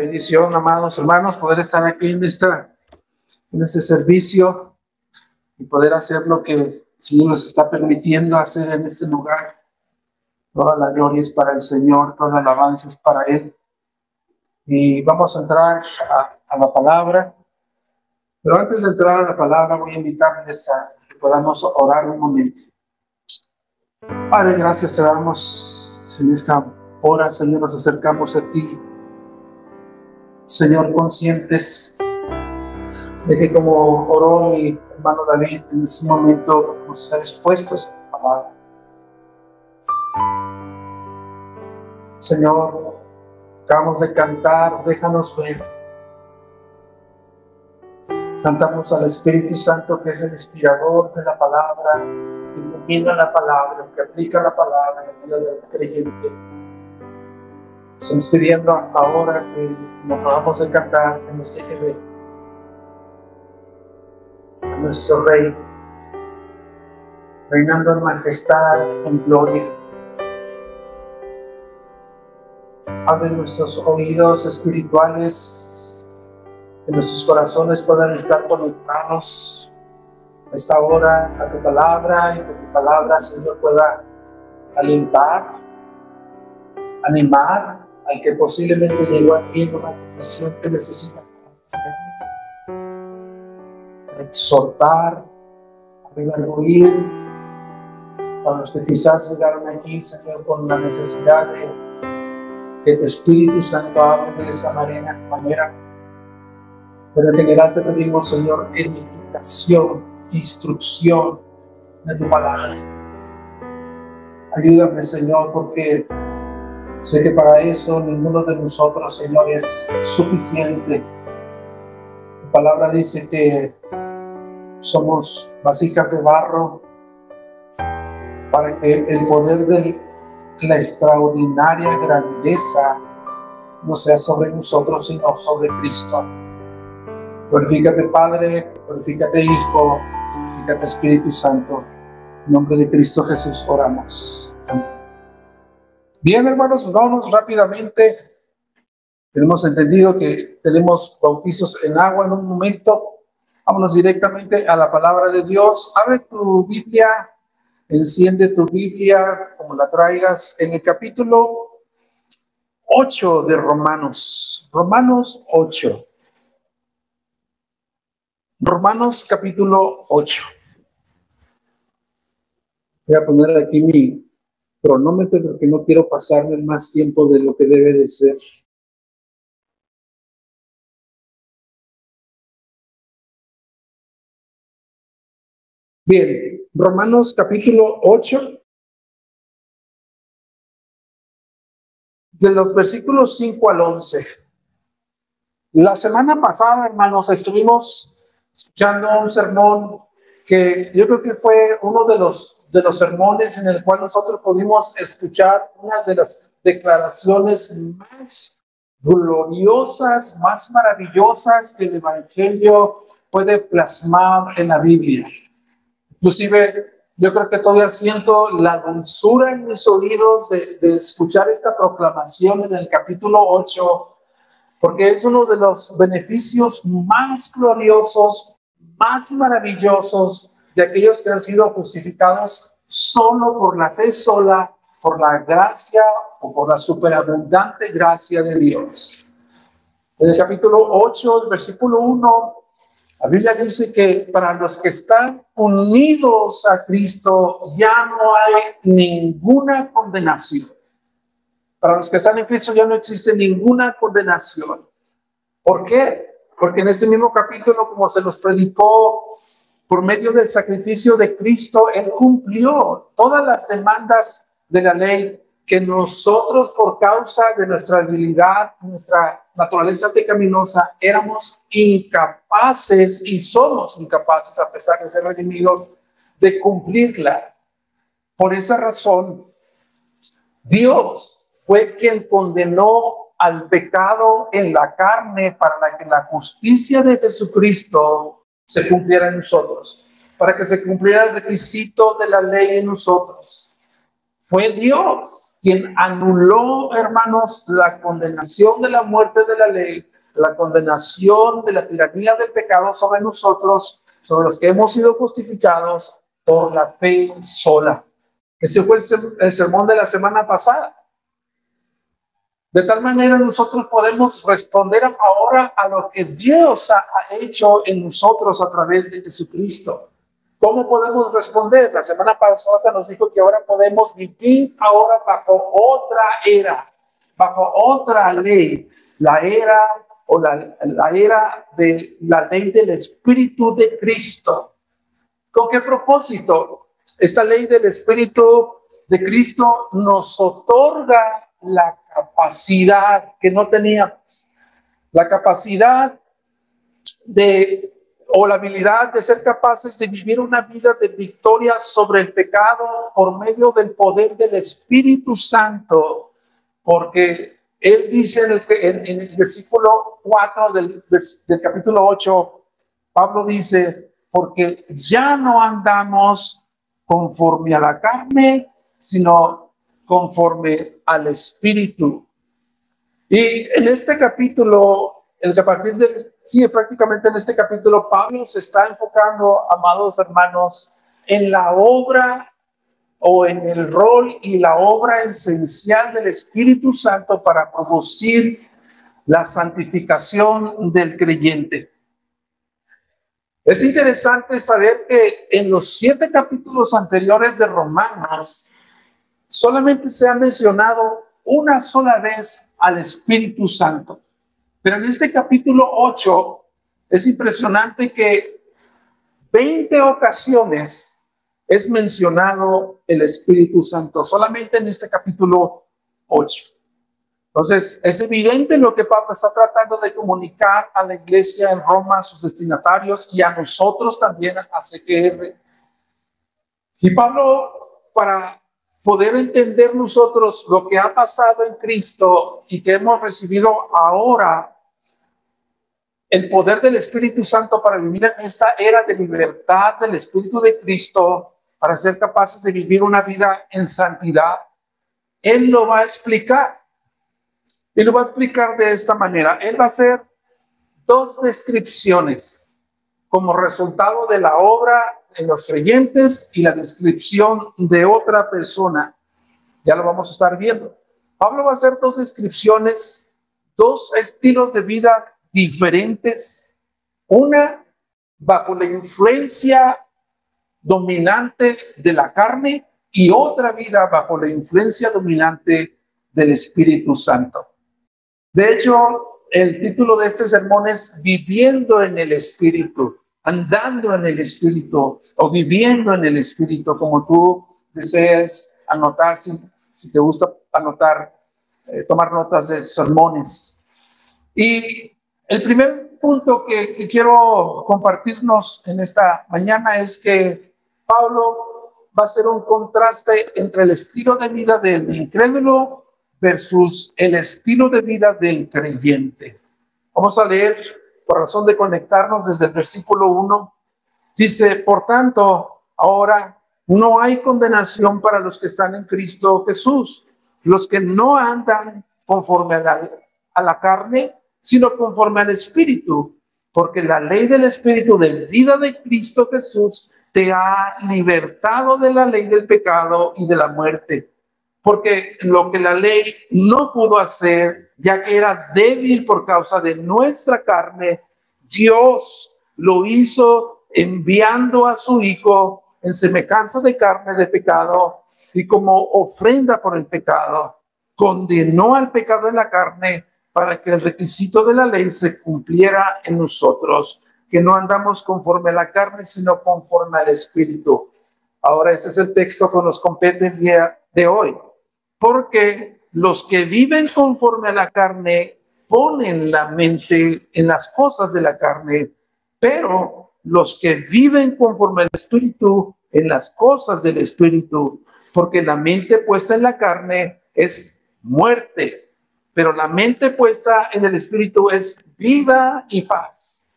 bendición, amados hermanos, poder estar aquí en este servicio y poder hacer lo que el Señor nos está permitiendo hacer en este lugar. Toda la gloria es para el Señor, toda la alabanza es para Él. Y vamos a entrar a la palabra. Pero antes de entrar a la palabra, voy a invitarles a que podamos orar un momento. Padre, gracias te damos en esta hora, Señor, nos acercamos a ti. Señor, conscientes de que como oró mi hermano David, en ese momento vamos a estar expuestos a la palabra. Señor, acabamos de cantar, déjanos ver. Cantamos al Espíritu Santo, que es el inspirador de la palabra, que ilumina la palabra, que aplica la palabra en la vida del creyente. Estamos pidiendo ahora que nos acabamos de cantar, que nos deje ver a nuestro Rey, reinando en majestad, en gloria. Abre nuestros oídos espirituales, que nuestros corazones puedan estar conectados a esta hora a tu palabra, y que tu palabra, Señor, pueda alentar, animar al que posiblemente llegó aquí en una condición que necesita exhortar, redarguir, para los que quizás llegaron aquí, Señor, con la necesidad de que tu Espíritu Santo hable de esa manera. Pero en general te pedimos, Señor, edificación, instrucción de tu palabra. Ayúdame, Señor, porque sé que para eso ninguno de nosotros, Señor, es suficiente. Tu palabra dice que somos vasijas de barro para que el poder de la extraordinaria grandeza no sea sobre nosotros, sino sobre Cristo. Glorifícate, Padre, glorifícate, Hijo, glorifícate, Espíritu Santo. En nombre de Cristo Jesús oramos. Amén. Bien, hermanos, vámonos rápidamente. Tenemos entendido que tenemos bautizos en agua en un momento. Vámonos directamente a la palabra de Dios. Abre tu Biblia, enciende tu Biblia, como la traigas, en el capítulo 8 de Romanos. Romanos 8. Romanos capítulo 8. Voy a poner aquí mi cronómetro porque no quiero pasarme más tiempo de lo que debe de ser. Bien, Romanos capítulo 8, de los versículos 5 al 11. La semana pasada, hermanos, estuvimos escuchando un sermón que yo creo que fue uno de los sermones en el cual nosotros pudimos escuchar una de las declaraciones más gloriosas, más maravillosas que el Evangelio puede plasmar en la Biblia. Inclusive, yo creo que todavía siento la dulzura en mis oídos de escuchar esta proclamación en el capítulo 8, porque es uno de los beneficios más gloriosos, más maravillosos de aquellos que han sido justificados solo por la fe sola, por la gracia o por la superabundante gracia de Dios. En el capítulo 8, el versículo 1, la Biblia dice que para los que están unidos a Cristo ya no hay ninguna condenación. Para los que están en Cristo ya no existe ninguna condenación. ¿Por qué? Porque en este mismo capítulo, como se nos predicó, por medio del sacrificio de Cristo, Él cumplió todas las demandas de la ley que nosotros, por causa de nuestra debilidad, nuestra naturaleza pecaminosa, éramos incapaces y somos incapaces, a pesar de ser redimidos, de cumplirla. Por esa razón, Dios fue quien condenó al pecado en la carne para que la justicia de Jesucristo se cumpliera en nosotros, para que se cumpliera el requisito de la ley en nosotros. Fue Dios quien anuló, hermanos, la condenación de la muerte de la ley, la condenación de la tiranía del pecado sobre nosotros, sobre los que hemos sido justificados por la fe sola. Ese fue el sermón de la semana pasada. De tal manera nosotros podemos responder ahora a lo que Dios ha hecho en nosotros a través de Jesucristo. ¿Cómo podemos responder? La semana pasada se nos dijo que ahora podemos vivir ahora bajo otra era, bajo otra ley, la era o la era de la ley del Espíritu de Cristo. ¿Con qué propósito? Esta ley del Espíritu de Cristo nos otorga la capacidad que no teníamos, la capacidad o la habilidad de ser capaces de vivir una vida de victoria sobre el pecado por medio del poder del Espíritu Santo, porque él dice en el versículo 4 del capítulo 8, Pablo dice, porque ya no andamos conforme a la carne, sino conforme al Espíritu. Y en este capítulo, prácticamente en este capítulo, Pablo se está enfocando, amados hermanos, en la obra o en el rol y la obra esencial del Espíritu Santo para producir la santificación del creyente. Es interesante saber que en los 7 capítulos anteriores de Romanos, solamente se ha mencionado una sola vez al Espíritu Santo. Pero en este capítulo 8 es impresionante que 20 ocasiones es mencionado el Espíritu Santo, solamente en este capítulo 8. Entonces, es evidente lo que Pablo está tratando de comunicar a la iglesia en Roma, a sus destinatarios y a nosotros también, a CGR. Y Pablo, para poder entender nosotros lo que ha pasado en Cristo y que hemos recibido ahora el poder del Espíritu Santo para vivir en esta era de libertad del Espíritu de Cristo, para ser capaces de vivir una vida en santidad, Él lo va a explicar. Él lo va a explicar de esta manera. Él va a hacer 2 descripciones como resultado de la obra en los creyentes y la descripción de otra persona. Ya lo vamos a estar viendo. Pablo va a hacer 2 descripciones, 2 estilos de vida diferentes. Una bajo la influencia dominante de la carne y otra vida bajo la influencia dominante del Espíritu Santo. De hecho, el título de este sermón es Viviendo en el Espíritu, andando en el Espíritu o viviendo en el Espíritu, como tú desees anotar, si te gusta anotar, tomar notas de sermones. Y el primer punto que quiero compartirnos en esta mañana es que Pablo va a hacer un contraste entre el estilo de vida del incrédulo versus el estilo de vida del creyente. Vamos a leer, por razón de conectarnos, desde el versículo 1. Dice, por tanto, ahora no hay condenación para los que están en Cristo Jesús, los que no andan conforme a la carne, sino conforme al Espíritu, porque la ley del Espíritu de vida de Cristo Jesús te ha libertado de la ley del pecado y de la muerte. Porque lo que la ley no pudo hacer, ya que era débil por causa de nuestra carne, Dios lo hizo enviando a su Hijo en semejanza de carne de pecado, y como ofrenda por el pecado, condenó al pecado en la carne para que el requisito de la ley se cumpliera en nosotros, que no andamos conforme a la carne, sino conforme al Espíritu. Ahora, ese es el texto que nos compete el día de hoy. Porque los que viven conforme a la carne ponen la mente en las cosas de la carne, pero los que viven conforme al Espíritu en las cosas del Espíritu, porque la mente puesta en la carne es muerte, pero la mente puesta en el Espíritu es vida y paz.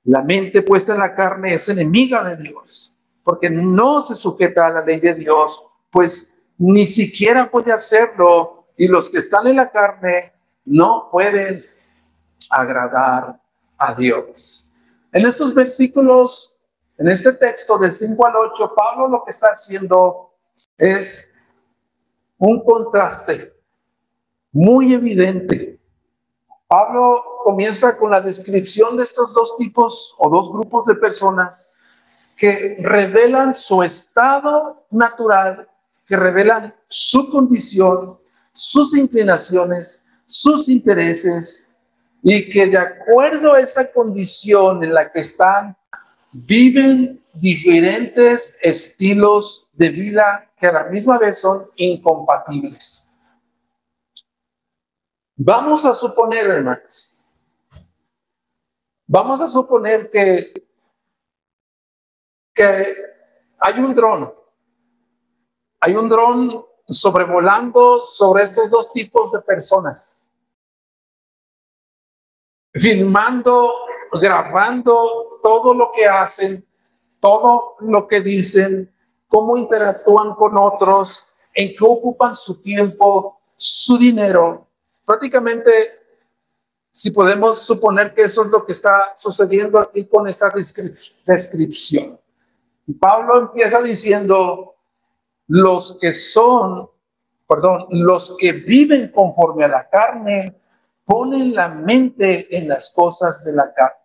La mente puesta en la carne es enemiga de Dios, porque no se sujeta a la ley de Dios, pues ni siquiera puede hacerlo, y los que están en la carne no pueden agradar a Dios. En estos versículos, en este texto del 5 al 8, Pablo lo que está haciendo es un contraste muy evidente. Pablo comienza con la descripción de estos dos tipos o dos grupos de personas que revelan su estado natural, que revelan su condición, sus inclinaciones, sus intereses, y que de acuerdo a esa condición en la que están, viven diferentes estilos de vida que a la misma vez son incompatibles. Vamos a suponer, hermanos, vamos a suponer que hay un dron sobrevolando sobre estos dos tipos de personas, filmando, grabando todo lo que hacen, todo lo que dicen, cómo interactúan con otros, en qué ocupan su tiempo, su dinero. Prácticamente, si podemos suponer que eso es lo que está sucediendo aquí con esta descripción. Y Pablo empieza diciendo, los que viven conforme a la carne, ponen la mente en las cosas de la carne.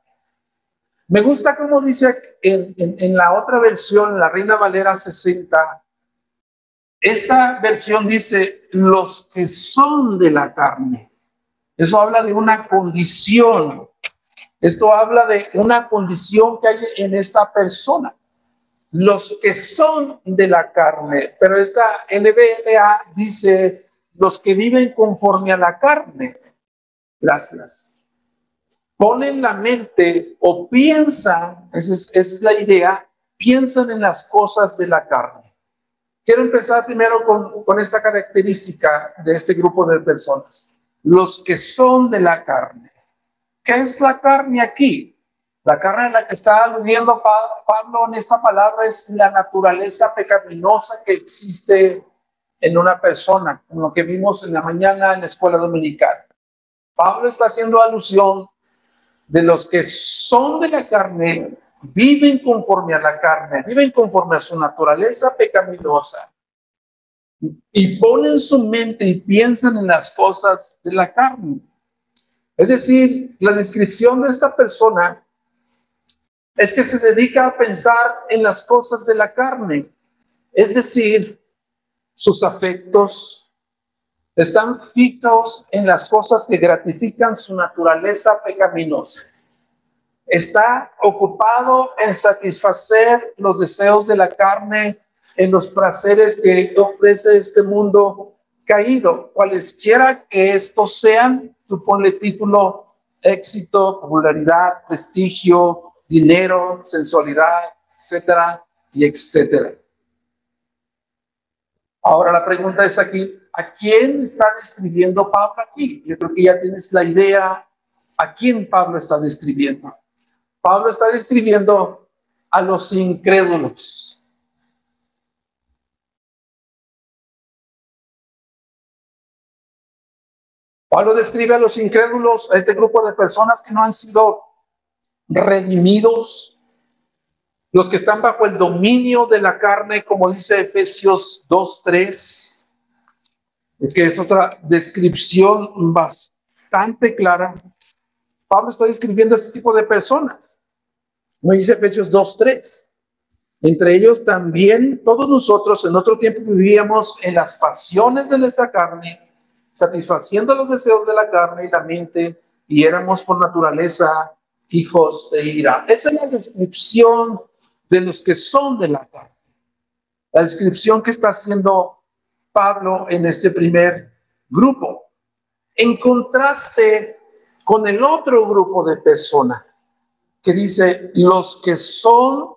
Me gusta como dice en la otra versión, la Reina Valera 60, esta versión dice, los que son de la carne. Eso habla de una condición. Esto habla de una condición que hay en esta persona. Los que son de la carne. Pero esta NVLA dice, los que viven conforme a la carne. Gracias. Ponen la mente o piensan, esa es la idea, piensan en las cosas de la carne. Quiero empezar primero con esta característica de este grupo de personas. Los que son de la carne. ¿Qué es la carne aquí? La carne en la que está aludiendo Pablo en esta palabra es la naturaleza pecaminosa que existe en una persona, como lo que vimos en la mañana en la escuela dominical. Pablo está haciendo alusión de los que son de la carne, viven conforme a la carne, viven conforme a su naturaleza pecaminosa y ponen su mente y piensan en las cosas de la carne. Es decir, la descripción de esta persona es que se dedica a pensar en las cosas de la carne, es decir, sus afectos están fijos en las cosas que gratifican su naturaleza pecaminosa. Está ocupado en satisfacer los deseos de la carne, en los placeres que ofrece este mundo caído. Cualesquiera que estos sean, tú ponle título, éxito, popularidad, prestigio, dinero, sensualidad, etcétera, y etcétera. Ahora la pregunta es aquí, ¿a quién está describiendo Pablo aquí? Yo creo que ya tienes la idea a quién Pablo está describiendo. Pablo está describiendo a los incrédulos. Pablo describe a los incrédulos, a este grupo de personas que no han sido redimidos, los que están bajo el dominio de la carne, como dice Efesios 2:3, que es otra descripción bastante clara. Pablo está describiendo a este tipo de personas. Como dice Efesios 2:3. Entre ellos también todos nosotros en otro tiempo vivíamos en las pasiones de nuestra carne, satisfaciendo los deseos de la carne y la mente, y éramos por naturaleza hijos de ira. Esa es la descripción de los que son de la carne. La descripción que está haciendo Pablo en este primer grupo. En contraste con el otro grupo de personas que dice los que son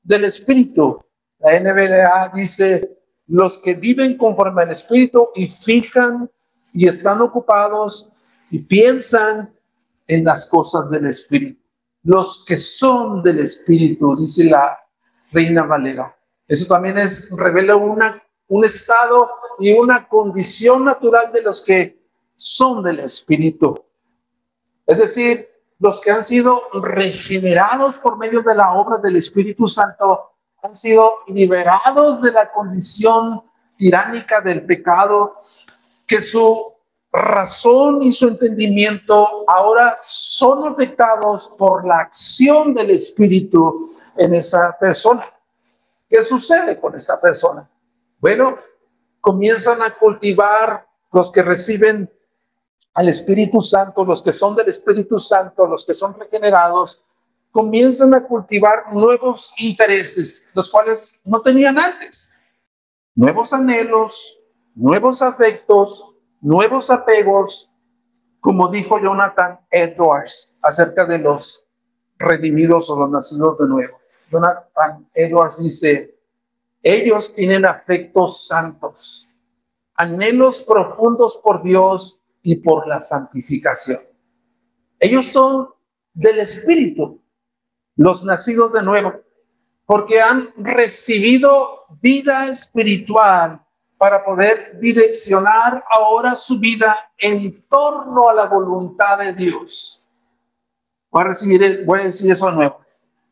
del Espíritu. La NVLA dice los que viven conforme al Espíritu y fijan y están ocupados y piensan en las cosas del Espíritu. Los que son del Espíritu, dice la Reina Valera. Eso también revela una un estado y una condición natural de los que son del Espíritu. Es decir, los que han sido regenerados por medio de la obra del Espíritu Santo han sido liberados de la condición tiránica del pecado, que su razón y su entendimiento ahora son afectados por la acción del Espíritu en esa persona. ¿Qué sucede con esta persona? Bueno, comienzan a cultivar los que reciben al Espíritu Santo, los que son del Espíritu Santo, los que son regenerados, comienzan a cultivar nuevos intereses, los cuales no tenían antes. Nuevos anhelos, nuevos afectos, nuevos apegos, como dijo Jonathan Edwards acerca de los redimidos o los nacidos de nuevo. Jonathan Edwards dice: ellos tienen afectos santos, anhelos profundos por Dios y por la santificación. Ellos son del Espíritu, los nacidos de nuevo, porque han recibido vida espiritual para poder direccionar ahora su vida en torno a la voluntad de Dios. Voy a decir eso de nuevo.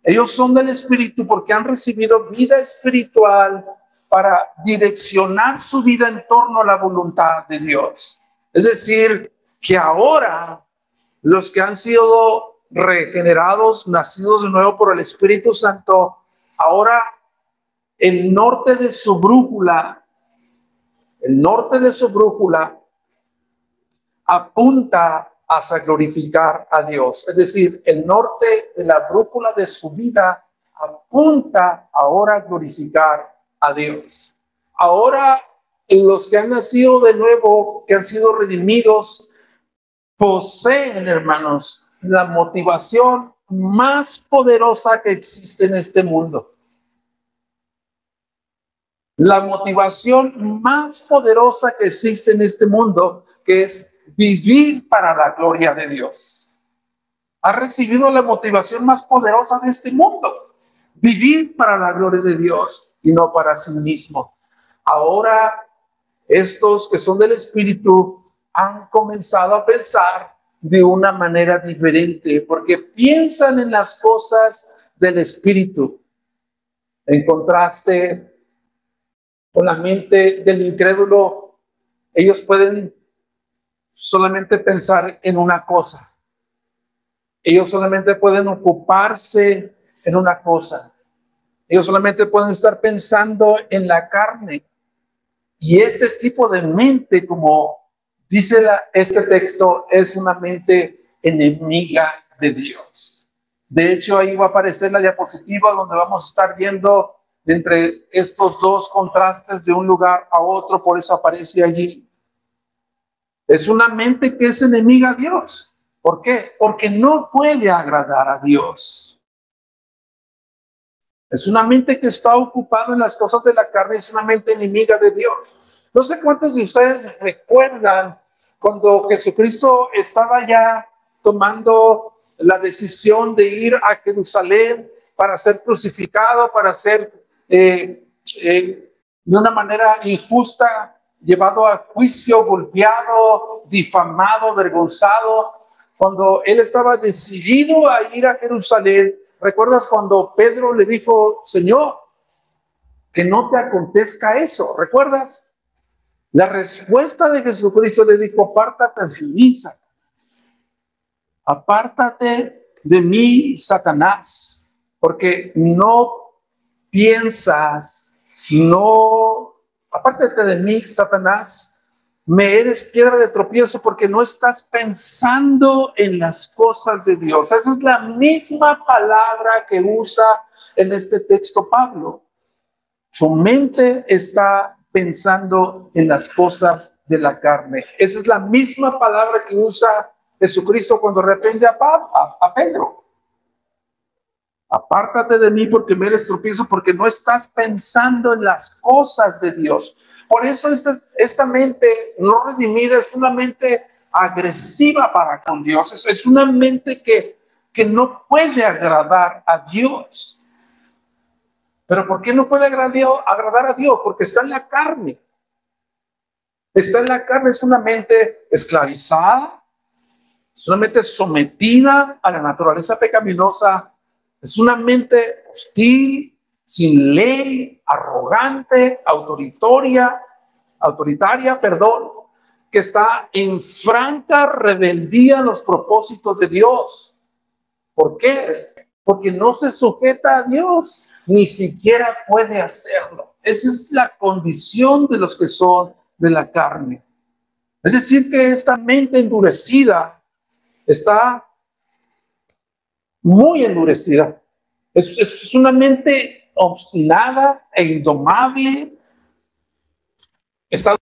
Ellos son del Espíritu porque han recibido vida espiritual para direccionar su vida en torno a la voluntad de Dios. Es decir, que ahora los que han sido regenerados, nacidos de nuevo por el Espíritu Santo, ahora el norte de su brújula apunta hacia glorificar a Dios. Es decir, el norte de la brújula de su vida apunta ahora a glorificar a Dios. Ahora, los que han nacido de nuevo, que han sido redimidos, poseen, hermanos, la motivación más poderosa que existe en este mundo. La motivación más poderosa que existe en este mundo, que es vivir para la gloria de Dios. Ha recibido la motivación más poderosa de este mundo, vivir para la gloria de Dios y no para sí mismo. Ahora, estos que son del Espíritu han comenzado a pensar de una manera diferente, porque piensan en las cosas del Espíritu, en contraste con la mente del incrédulo. Ellos pueden solamente pensar en una cosa. Ellos solamente pueden ocuparse en una cosa. Ellos solamente pueden estar pensando en la carne. Y este tipo de mente, como dice este texto, es una mente enemiga de Dios. De hecho, ahí va a aparecer la diapositiva donde vamos a estar viendo entre estos dos contrastes de un lugar a otro. Por eso aparece allí. Es una mente que es enemiga a Dios. ¿Por qué? Porque no puede agradar a Dios. Es una mente que está ocupada en las cosas de la carne, es una mente enemiga de Dios. No sé cuántos de ustedes recuerdan cuando Jesucristo estaba ya tomando la decisión de ir a Jerusalén para ser crucificado, para ser de una manera injusta, llevado a juicio, golpeado, difamado, avergonzado. Cuando él estaba decidido a ir a Jerusalén, ¿recuerdas cuando Pedro le dijo: Señor, que no te acontezca eso? ¿Recuerdas? La respuesta de Jesucristo le dijo: apártate de mí, Satanás. Apártate de mí, Satanás, porque no piensas, apártate de mí, Satanás, me eres piedra de tropiezo porque no estás pensando en las cosas de Dios. Esa es la misma palabra que usa en este texto Pablo. Su mente está pensando en las cosas de la carne. Esa es la misma palabra que usa Jesucristo cuando reprende a Pedro. Apártate de mí porque me eres tropiezo, porque no estás pensando en las cosas de Dios. Por eso esta mente no redimida es una mente agresiva para con Dios. Es una mente que no puede agradar a Dios. Pero ¿por qué no puede agradar a Dios? Porque está en la carne. Está en la carne, es una mente esclavizada, es una mente sometida a la naturaleza pecaminosa, es una mente hostil, sin ley, arrogante, autoritaria, que está en franca rebeldía a los propósitos de Dios. ¿Por qué? Porque no se sujeta a Dios, ni siquiera puede hacerlo. Esa es la condición de los que son de la carne. Es decir, que esta mente endurecida está muy endurecida. Es una mente obstinada e indomable. Está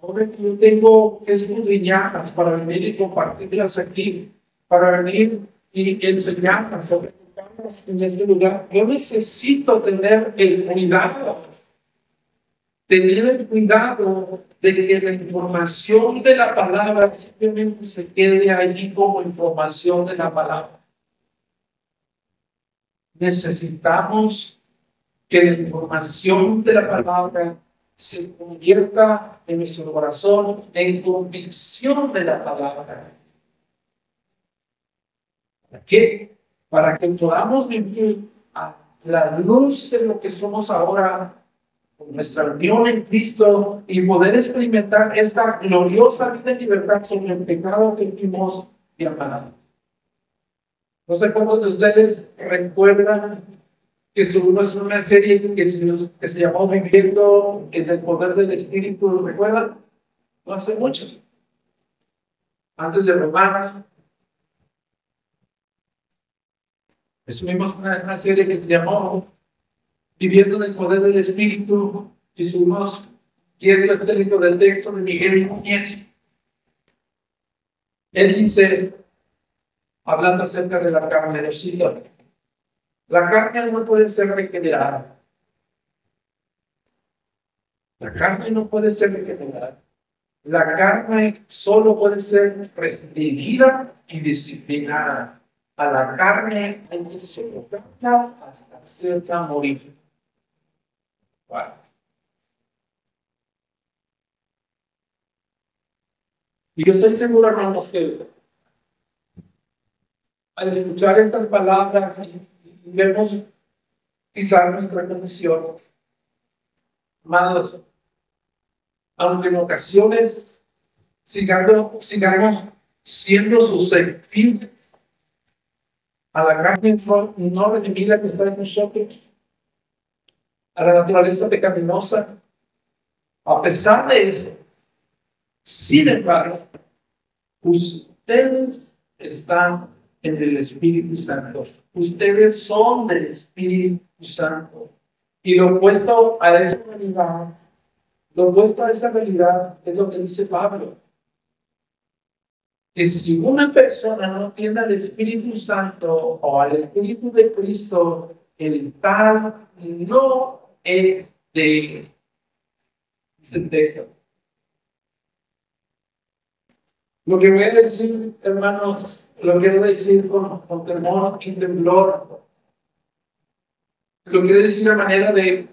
Ahora que yo tengo escudriñarlas para venir y compartirlas aquí, para venir y enseñarlas, publicarlas en este lugar. Yo necesito tener el cuidado de que la información de la palabra simplemente se quede allí como información de la palabra. Necesitamos que la información de la palabra se convierta en nuestro corazón en convicción de la palabra. ¿Para qué? Para que podamos vivir a la luz de lo que somos ahora, con nuestra unión en Cristo, y poder experimentar esta gloriosa vida en libertad sobre el pecado que fuimos llamados. No sé cuántos de ustedes recuerdan que estuvimos en una serie que se llamó Viviendo en el Poder del Espíritu, ¿lo recuerdan? No hace mucho, antes de Romanos. Estuvimos en una serie que se llamó Viviendo en el Poder del Espíritu, y estuvimos viendo este libro del texto de Miguel Núñez. Él dice, hablando acerca de la carne, lo cito: la carne no puede ser regenerada. La carne no puede ser regenerada. La carne solo puede ser restringida y disciplinada. A la carne hay que soportarla hasta hacerla morir. Wow. Y yo estoy seguro, hermanos, que al escuchar estas palabras y vemos quizás nuestra condición, amados, aunque en ocasiones sigamos siendo susceptibles a la carne no redimida que está en nosotros, a la naturaleza pecaminosa, a pesar de eso, sin embargo, ustedes están en el Espíritu Santo. Ustedes son del Espíritu Santo. Y lo opuesto a esa realidad, es lo que dice Pablo. Que si una persona no tiene al Espíritu Santo o al Espíritu de Cristo, el tal no es de certeza. Lo que voy a decir, hermanos, lo quiero decir con temor y temblor. Lo quiero decir de manera de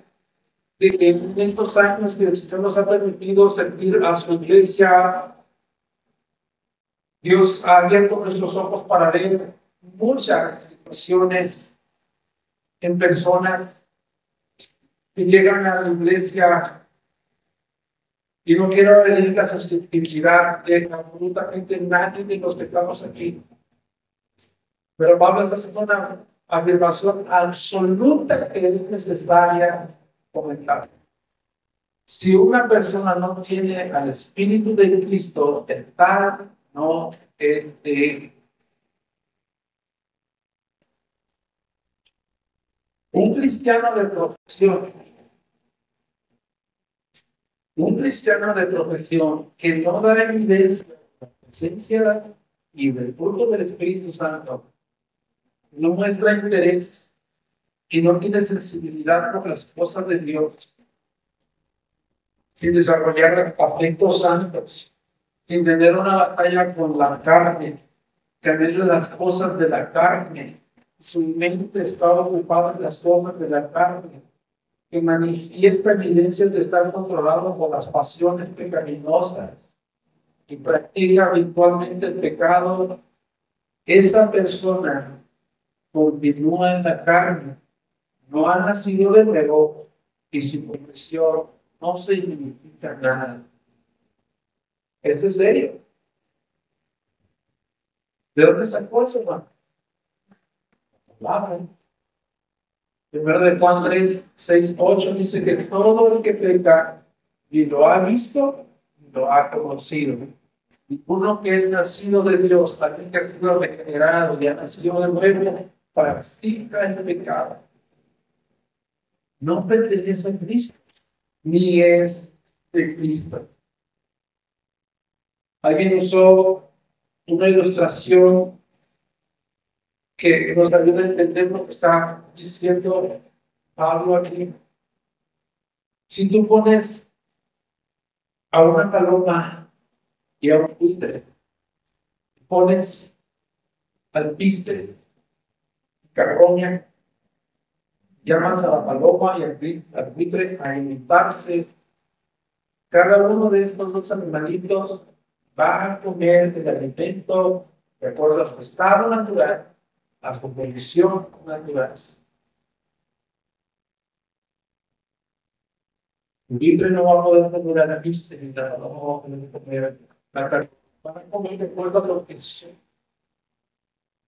que en estos años que el Señor nos ha permitido servir a su iglesia, Dios ha abierto nuestros ojos para ver muchas situaciones en personas que llegan a la iglesia, y no quiero venir la susceptibilidad de absolutamente nadie de los que estamos aquí. Pero Pablo está haciendo una afirmación absoluta que es necesaria comentar. Si una persona no tiene al Espíritu de Cristo, el tal no es de un cristiano de profesión. Un cristiano de profesión que no da evidencia de la presencia y del fruto del Espíritu Santo, no muestra interés y no tiene sensibilidad por las cosas de Dios, sin desarrollar afectos santos, sin tener una batalla con la carne, tener las cosas de la carne. Su mente está ocupada en las cosas de la carne, que manifiesta evidencias de estar controlado por las pasiones pecaminosas y practica habitualmente el pecado. Esa persona continúa en la carne, no ha nacido de nuevo, y su conversión no significa nada. Esto es serio. ¿De dónde sacó eso, hermano? Claro. Primero de Juan 3, 6, 8 dice que todo el que peca y lo ha visto, lo ha conocido. Y uno que es nacido de Dios, también que ha sido regenerado y ha nacido de nuevo, practica el pecado. No pertenece a Cristo, ni es de Cristo. Alguien usó una ilustración que nos ayuda a entender lo que está diciendo Pablo aquí. Si tú pones a una paloma y a un buitre, pones al piste, carroña, llamas a la paloma y al buitre a alimentarse. Cada uno de estos dos animalitos va a comer el alimento de acuerdo a su estado natural, a su condición natural. El buitre no va a poder comer la piste, ni la paloma va a poder comer la carne. Van a comer de acuerdo a lo que son.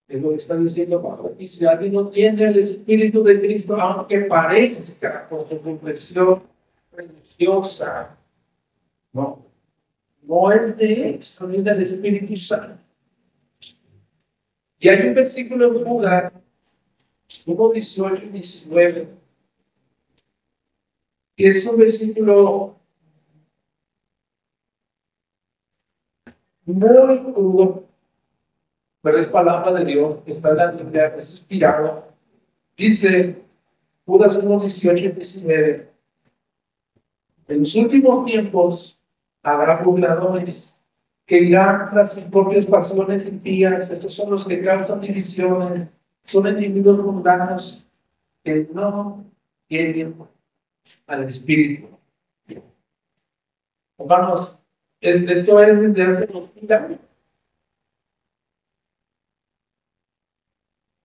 Es lo que está diciendo Pablo. Y si alguien no tiene el Espíritu de Cristo, aunque parezca con su confesión religiosa, no es de él, sino del Espíritu Santo. Y hay un versículo en Judas, 1:18 y 19, que es un versículo muy crudo, pero es palabra de Dios, está en la Biblia, es inspirado. Dice Judas 1:18 y 19, en los últimos tiempos habrá burladores que irán tras sus propias pasiones impías. Estos son los que causan divisiones, son individuos mundanos que no tienen al Espíritu. Hermanos, esto es desde hace 2000 años.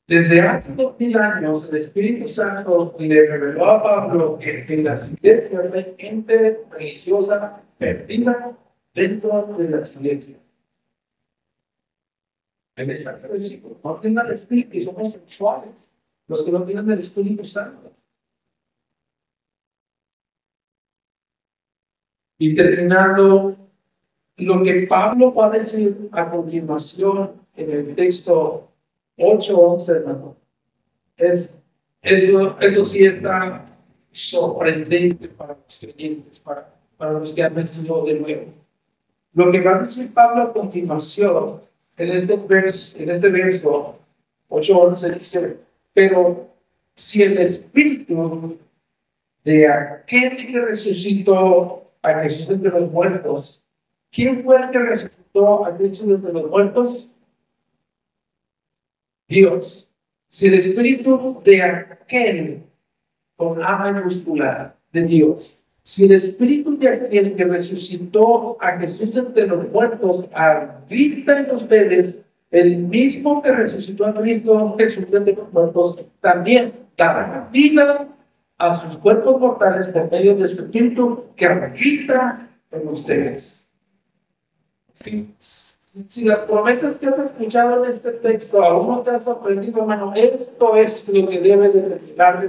Desde hace 2000 años, el Espíritu Santo le reveló a Pablo que en las iglesias hay gente religiosa perdida dentro de las iglesias. En ese versículo, no tengan el Espíritu, son homosexuales, los que no tienen el Espíritu Santo. Y terminando, lo que Pablo va a decir a continuación en el texto 8:11, hermano, eso sí está sorprendente para los creyentes, para los que han vencido de nuevo. Lo que va a decir Pablo a continuación en este verso 8:11 dice: pero si el Espíritu de aquel que resucitó a Jesús entre los muertos, ¿quién fue el que resucitó a Jesús entre los muertos? Dios. Si el Espíritu de aquel, con A mayúscula, de Dios, si el Espíritu de aquel que resucitó a Jesús entre los muertos habita en ustedes, el mismo que resucitó a Cristo Jesús entre los muertos, también dará vida a sus cuerpos mortales por medio de su Espíritu que habita en ustedes. Sí. Si las promesas que has escuchado en este texto aún no te han sorprendido, hermano, esto es lo que debe de terminar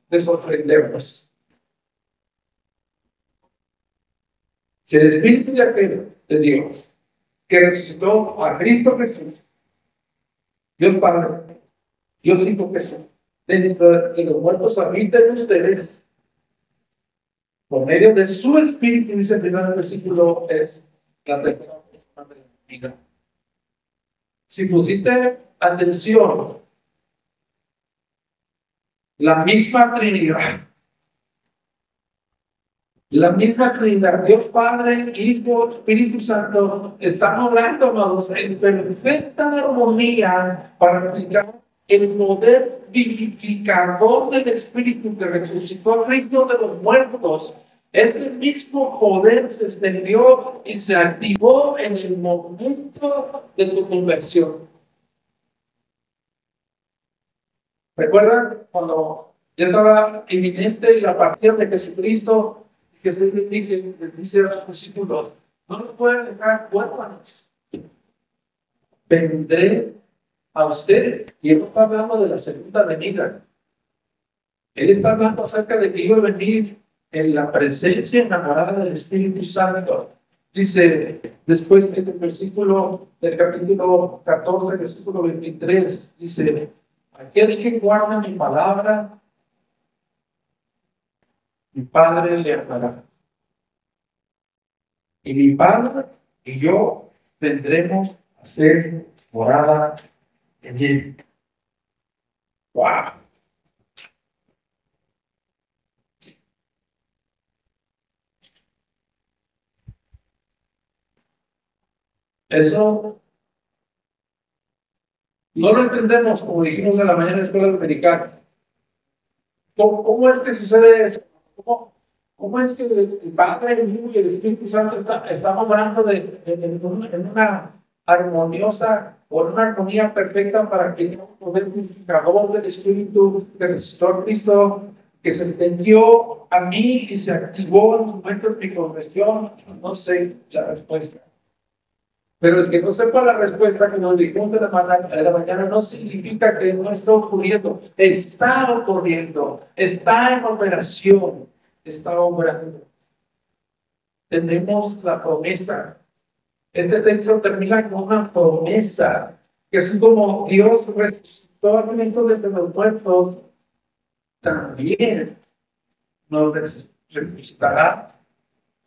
de sorprendernos. Si el Espíritu de aquel de Dios que resucitó a Cristo Jesús, Dios Padre, Dios Hijo Jesús, dentro de los muertos habita en ustedes, por medio de su Espíritu, dice el primer versículo, es la tercera persona de la vida. Si pusiste atención, la misma Trinidad, Dios Padre, Hijo, Espíritu Santo, están obrando, amados, en perfecta armonía para aplicar el poder vivificador del Espíritu que resucitó a Cristo de los muertos. Ese mismo poder se extendió y se activó en el momento de tu conversión. ¿Recuerdan cuando ya estaba inminente la partida de Jesucristo? Jesús les dice a los discípulos: no lo pueden dejar huérfanos, vendré a ustedes. Y él no está hablando de la segunda venida. Él está hablando acerca de que iba a venir en la presencia enamorada del Espíritu Santo. Dice después en el versículo del capítulo 14, versículo 23, dice: aquel que guarda mi palabra, mi Padre le amará. Y mi Padre y yo tendremos a ser morada en él. ¡Wow! Eso no lo entendemos, como dijimos en la mañana de la escuela americana. ¿Cómo es que sucede eso? ¿Cómo es que el Padre, el Hijo y el Espíritu Santo están obrando en una armoniosa, o en una armonía perfecta para que el poder purificador del Espíritu del Señor Cristo, que se extendió a mí y se activó en el momento de mi conversión? No sé la respuesta. Pero el que no sepa la respuesta que nos dijimos de la mañana no significa que no está ocurriendo. Está ocurriendo. Está en operación. Está obrando. Tenemos la promesa. Este texto termina con una promesa. Que así como Dios resucitó a Cristo de los muertos, también nos resucitará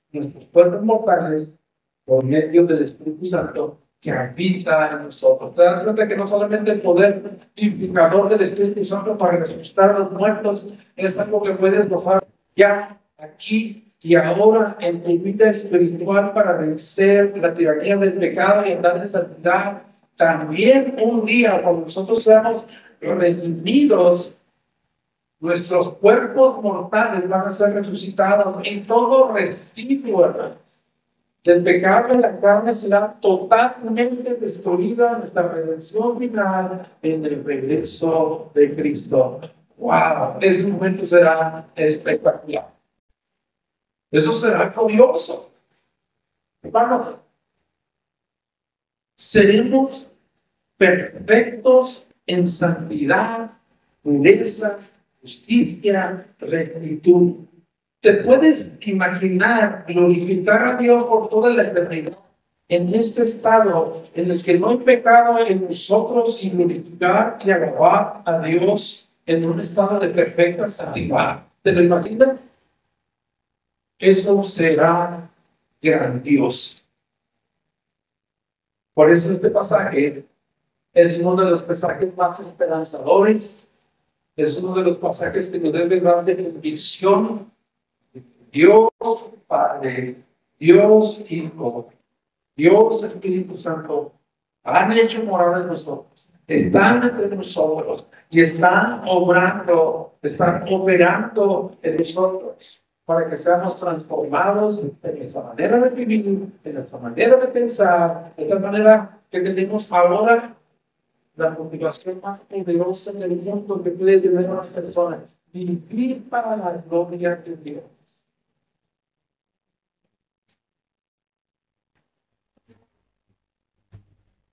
nuestros cuerpos mortales por medio del Espíritu Santo que habita en nosotros. ¿Te das cuenta que no solamente el poder vivificador del Espíritu Santo para resucitar a los muertos es algo que puedes gozar ya, aquí y ahora en tu vida espiritual para vencer la tiranía del pecado y andar en santidad? También un día, cuando nosotros seamos redimidos, nuestros cuerpos mortales van a ser resucitados y todo residuo del pecado en la carne será totalmente destruida. Nuestra redención final en el regreso de Cristo. ¡Wow! Ese momento será espectacular. Eso será glorioso. Hermanos, seremos perfectos en santidad, pureza, justicia, rectitud. ¿Te puedes imaginar glorificar a Dios por toda la eternidad en este estado en el que no hay pecado en nosotros y glorificar y alabar a Dios en un estado de perfecta santidad? ¿Te lo imaginas? Eso será grandioso. Por eso este pasaje es uno de los pasajes más esperanzadores. Es uno de los pasajes que nos debe dar de convicción. Dios Padre, Dios Hijo, Dios Espíritu Santo han hecho morada en nosotros, están entre nosotros y están obrando, están operando en nosotros para que seamos transformados en nuestra manera de vivir, en nuestra manera de pensar, de tal manera que tenemos ahora la motivación más poderosa en el mundo que puede tener una persona: vivir para la gloria de Dios.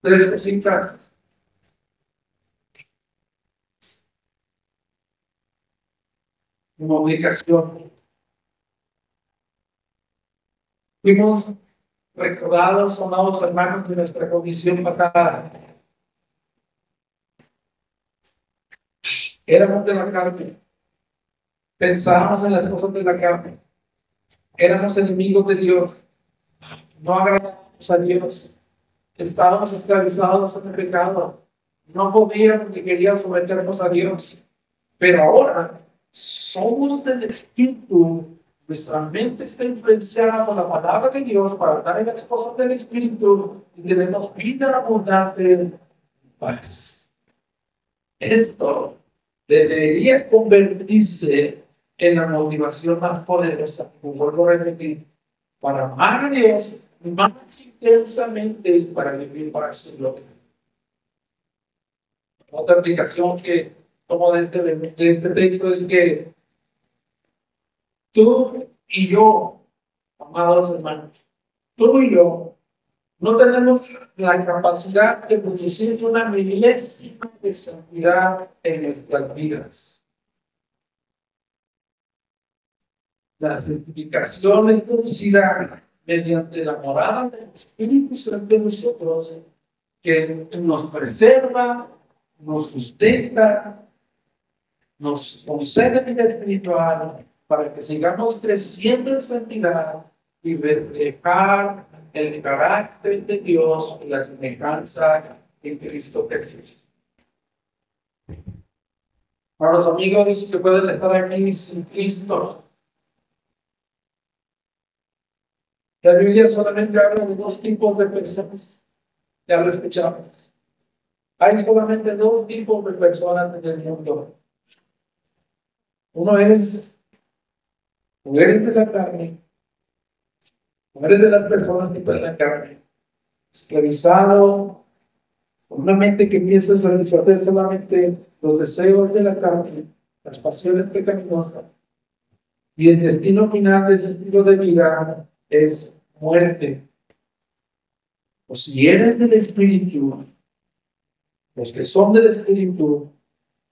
Tres cositas. Una obligación. Fuimos recordados, amados hermanos, de nuestra condición pasada. Éramos de la carne. Pensábamos en las cosas de la carne. Éramos enemigos de Dios. No agradábamos a Dios. Estábamos esclavizados en el pecado. No podíamos ni queríamos someternos a Dios. Pero ahora somos del Espíritu. Nuestra mente está influenciada por la palabra de Dios para dar en las cosas del Espíritu y tenemos vida abundante en paz. Esto debería convertirse en la motivación más poderosa, como vuelvo a repetir, para amar a Dios más intensamente y para vivir para su gloria. Otra aplicación que tomo de este texto es que tú y yo, amados hermanos, tú y yo no tenemos la capacidad de producir una milésima de santidad en nuestras vidas. La santificación es producida mediante la morada del Espíritu Santo en nosotros, que nos preserva, nos sustenta, nos concede vida espiritual para que sigamos creciendo en santidad y reflejar el carácter de Dios y la semejanza en Cristo Jesús. Para los amigos que pueden estar aquí sin Cristo, la Biblia solamente habla de dos tipos de personas. Ya lo escuchamos. Hay solamente dos tipos de personas en el mundo. Uno es, o eres de la carne, o eres de las personas que están en la carne, esclavizado, con una mente que empieza a satisfacer solamente los deseos de la carne, las pasiones pecaminosas, y el destino final de ese estilo de vida es muerte. O si eres del Espíritu, los que son del Espíritu,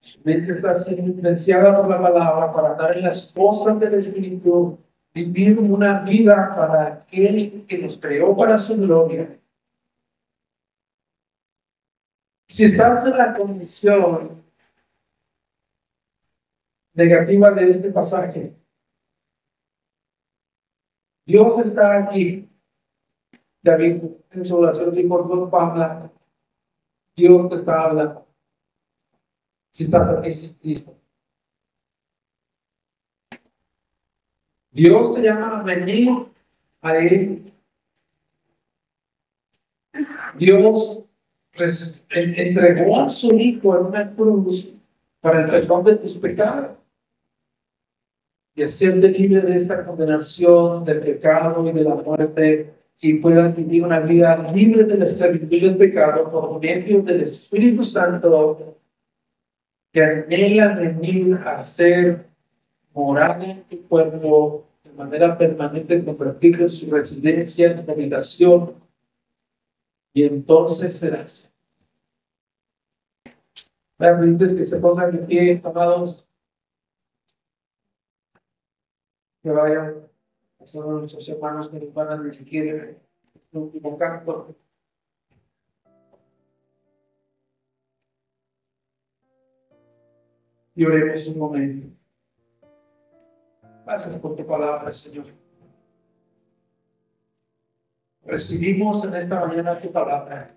su mente está siendo influenciada por la palabra para dar en las cosas del Espíritu, vivir una vida para aquel que nos creó para su gloria. Si estás en la condición negativa de este pasaje, Dios está aquí. David en su oración dijo, no habla, Dios te está hablando. Si estás aquí sin Cristo, Dios te llama a venir a Él. Dios entregó a su Hijo en una cruz para el perdón de tus pecados y hacerte libre de esta condenación del pecado y de la muerte, y puedas vivir una vida libre de la esclavitud del pecado por medio del Espíritu Santo que anhela venir a ser morada en tu cuerpo de manera permanente, convertirlo en su residencia, en tu habitación, y entonces serás. Me permites que se pongan de pie, amados, que vayan a ser nuestros hermanos que nos van a dirigir este último canto. Y oremos un momento. Gracias por tu palabra, Señor. Recibimos en esta mañana tu palabra.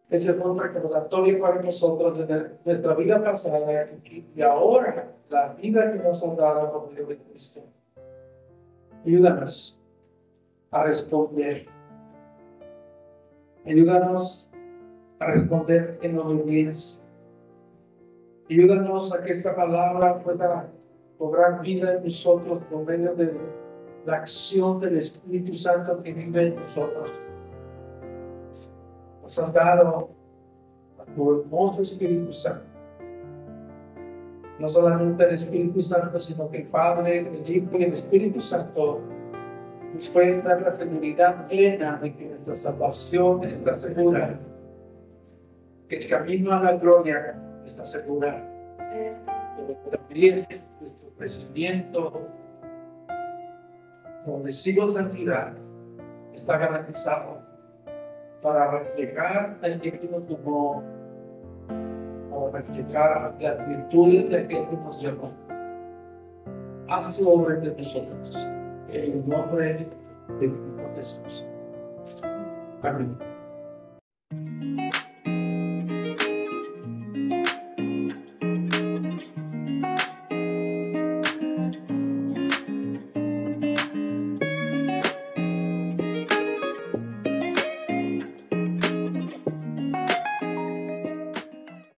Ese fue un recordatorio para nosotros de nuestra vida pasada y ahora la vida que nos ha dado por medio de Cristo. Ayúdanos a responder. Ayúdanos a responder en obediencia. Ayúdanos a que esta palabra pueda cobrar vida en nosotros por medio de la acción del Espíritu Santo que vive en nosotros. Nos has dado a tu hermoso Espíritu Santo. No solamente el Espíritu Santo, sino que el Padre, el Hijo y el Espíritu Santo nos pueden dar la seguridad plena de que nuestra salvación está segura, que el camino a la gloria está segura, pero también nuestro crecimiento como hijos de santidad está garantizado para reflejar el que nos tomó, o reflejar las virtudes de aquel que nos llamó. Haz su obra entre nosotros, en el nombre de Jesús. Amén.